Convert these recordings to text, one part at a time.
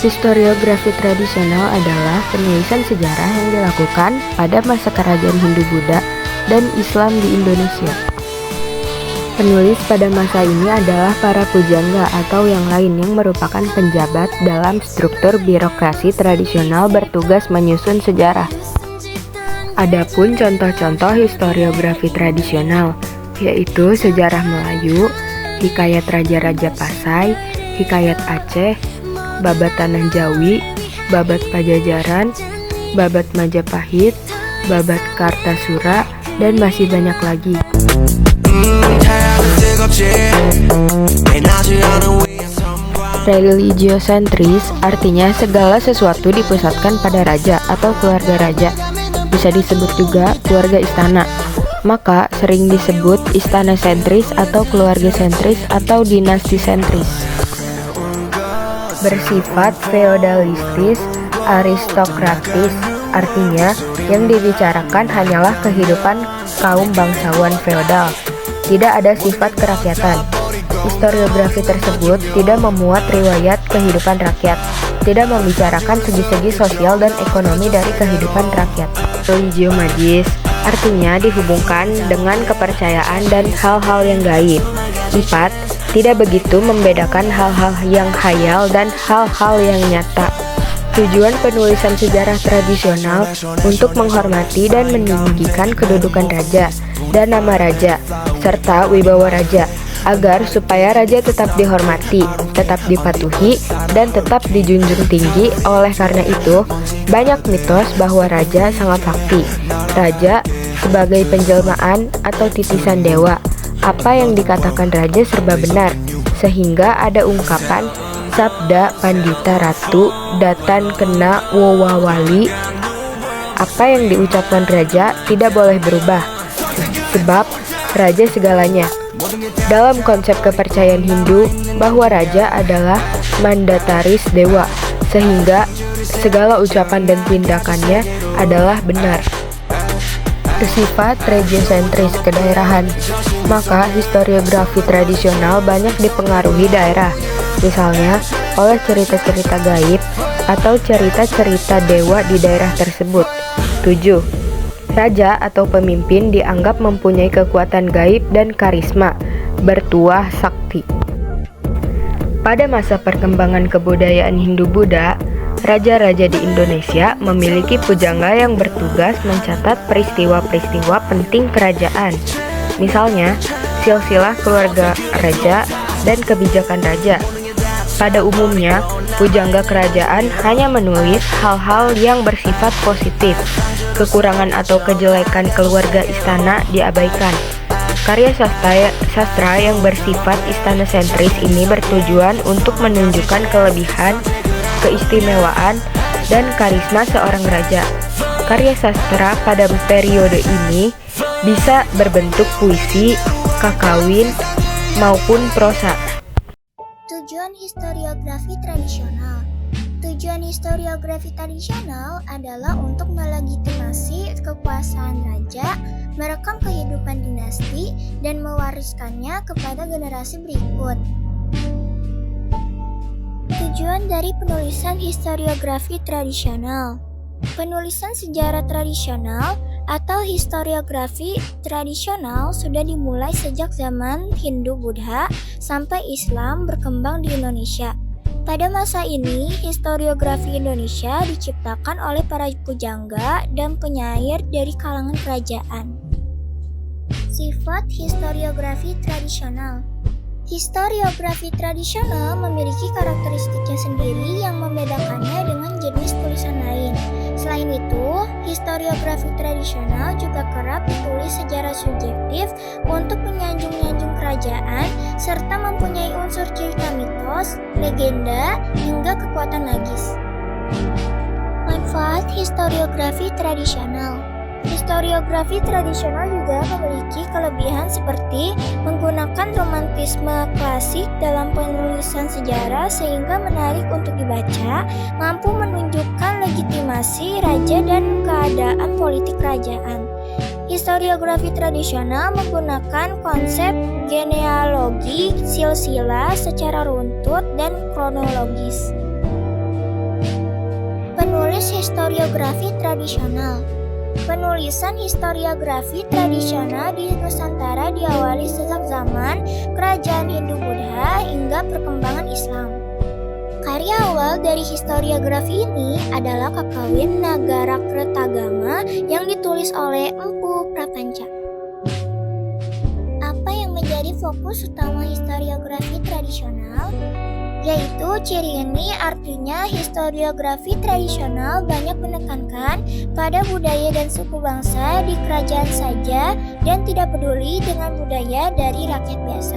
Historiografi tradisional adalah penulisan sejarah yang dilakukan pada masa kerajaan Hindu-Buddha dan Islam di Indonesia. Penulis pada masa ini adalah para pujangga atau yang lain yang merupakan penjabat dalam struktur birokrasi tradisional bertugas menyusun sejarah. Adapun contoh-contoh historiografi tradisional, yaitu sejarah Melayu, hikayat Raja-Raja Pasai, hikayat Aceh, babat Tanah Jawi, babat Pajajaran, babat Majapahit, babat Kartasura, dan masih banyak lagi. Religiosentris artinya segala sesuatu dipusatkan pada raja atau keluarga raja. Bisa disebut juga keluarga istana. Maka sering disebut istana sentris atau keluarga sentris atau dinasti sentris. Bersifat feodalistis, aristokratis, artinya yang dibicarakan hanyalah kehidupan kaum bangsawan feodal. Tidak ada sifat kerakyatan. Historiografi tersebut tidak memuat riwayat kehidupan rakyat, tidak membicarakan segi-segi sosial dan ekonomi dari kehidupan rakyat. Religio magis artinya dihubungkan dengan kepercayaan dan hal-hal yang gaib. 4. Tidak begitu membedakan hal-hal yang khayal dan hal-hal yang nyata. Tujuan penulisan sejarah tradisional untuk menghormati dan meninggikan kedudukan raja dan nama raja, serta wibawa raja, agar supaya raja tetap dihormati, tetap dipatuhi, dan tetap dijunjung tinggi. Oleh karena itu, banyak mitos bahwa raja sangat sakti. Raja sebagai penjelmaan atau titisan dewa. Apa yang dikatakan raja serba benar, sehingga ada ungkapan sabda pandita ratu datan kena wowawali. Apa yang diucapkan raja tidak boleh berubah, sebab raja segalanya. Dalam konsep kepercayaan Hindu, bahwa raja adalah mandataris dewa, sehingga segala ucapan dan tindakannya adalah benar. Bersifat regiosentris kedaerahan, maka historiografi tradisional banyak dipengaruhi daerah, misalnya oleh cerita-cerita gaib atau cerita-cerita dewa di daerah tersebut. 7. Raja atau pemimpin dianggap mempunyai kekuatan gaib dan karisma, bertuah sakti. Pada masa perkembangan kebudayaan Hindu-Buddha, raja-raja di Indonesia memiliki pujangga yang bertugas mencatat peristiwa-peristiwa penting kerajaan. Misalnya, silsilah keluarga raja dan kebijakan raja. Pada umumnya, pujangga kerajaan hanya menulis hal-hal yang bersifat positif. Kekurangan atau kejelekan keluarga istana diabaikan. Karya sastra yang bersifat istana sentris ini bertujuan untuk menunjukkan kelebihan, keistimewaan, dan karisma seorang raja. Karya sastra pada periode ini bisa berbentuk puisi, kakawin, maupun prosa. Tujuan historiografi tradisional. Tujuan historiografi tradisional adalah untuk melegitimasi kekuasaan raja, merekam kehidupan dinasti, dan mewariskannya kepada generasi berikut. Tujuan dari penulisan historiografi tradisional. Penulisan sejarah tradisional atau historiografi tradisional sudah dimulai sejak zaman Hindu-Buddha sampai Islam berkembang di Indonesia. Pada masa ini, historiografi Indonesia diciptakan oleh para pujangga dan penyair dari kalangan kerajaan. Sifat historiografi tradisional. Historiografi tradisional memiliki karakteristiknya sendiri yang membedakannya dengan jenis tulisan lain. Selain itu, historiografi tradisional juga kerap ditulis secara subjektif untuk menyanjung-nyanjung kerajaan serta mempunyai unsur cerita mitos, legenda, hingga kekuatan magis. Manfaat historiografi tradisional. Historiografi tradisional juga memiliki kelebihan seperti menggunakan romantisme klasik dalam penulisan sejarah sehingga menarik untuk dibaca, mampu menunjukkan legitimasi raja dan keadaan politik kerajaan. Historiografi tradisional menggunakan konsep genealogi silsilah secara runtut dan kronologis. Penulis historiografi tradisional. Penulisan historiografi tradisional di Nusantara diawali sejak zaman kerajaan Hindu-Buddha hingga perkembangan Islam. Karya awal dari historiografi ini adalah Kakawin Nagarakretagama yang ditulis oleh Empu Prapanca. Apa yang menjadi fokus utama historiografi tradisional? Yaitu ciri ini artinya historiografi tradisional banyak menekankan pada budaya dan suku bangsa di kerajaan saja dan tidak peduli dengan budaya dari rakyat biasa.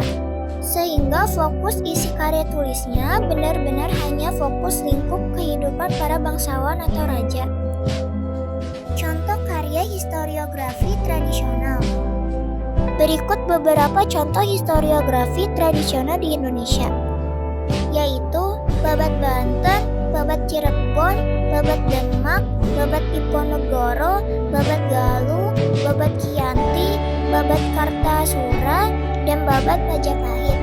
Sehingga fokus isi karya tulisnya benar-benar hanya fokus lingkup kehidupan para bangsawan atau raja. Contoh karya historiografi tradisional. Berikut beberapa contoh historiografi tradisional di Indonesia, yaitu Babat Banten, Babat Cirebon, Babat Demak, Babat Diponegoro, Babat Galuh, Babat Kianti, Babat Kartasura, dan Babat Majapahit.